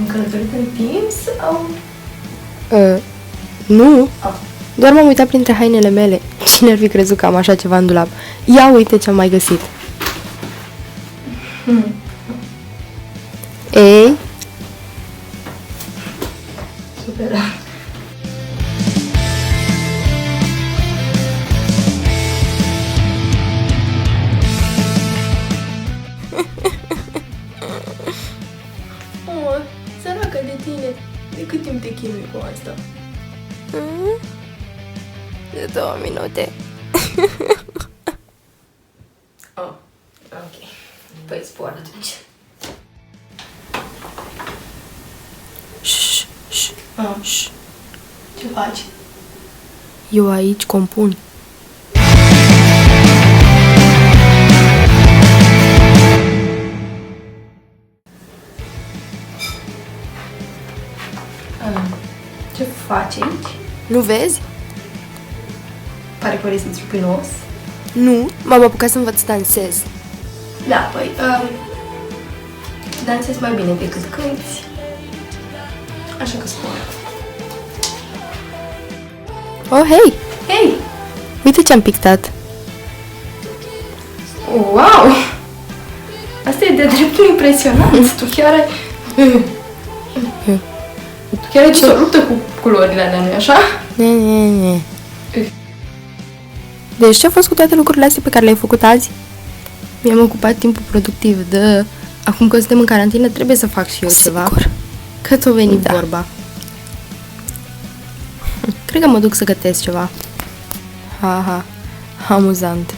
Am călătorit în timp sau... Nu. Ah. Doar m-am uitat printre hainele mele. Cine ar fi crezut că am așa ceva în dulap? Ia uite ce am mai găsit. Ei, Super. Oh, săracă de tine. De cât timp te chinui cu asta? de 2 minute. Oh, ok. Păi spor atunci. Șș. Ce faci? Eu aici compun. Ce faci aici? Nu vezi? Pare că vrei să-ți rupi un os. Nu, m-am apucat să învăț să dansez. Da, păi, dansezi mai bine decât cânti. Așa că spun. Oh, hei! Hei! Uite ce am pictat. Wow! Asta e de dreptul impresionant. Tu chiar ai... Tu chiar ai ce luptă cu culorile alea, nu-i așa? Ne. Deci ce a fost cu toate lucrurile astea pe care le-ai făcut azi? Mi-am ocupat timpul productiv de... Acum că suntem în carantină, trebuie să fac și eu ceva. Sigur. Că ți-o venit vorba. Cred că mă duc să gătesc ceva. Ha, amuzant.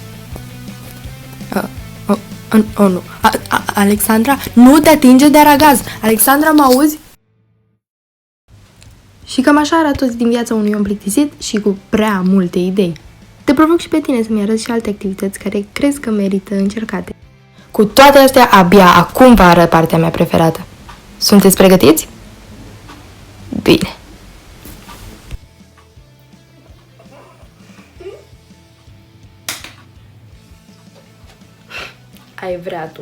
Nu. Alexandra, nu te atinge de aragaz. Alexandra, mă auzi? Și cam așa arată toți din viața unui om plictisit și cu prea multe idei. Te provoc și pe tine să-mi arăți și alte activități care crezi că merită încercate. Cu toate astea, abia acum vă arăt partea mea preferată. Sunteți pregătiți? Bine. Ai vrea tu.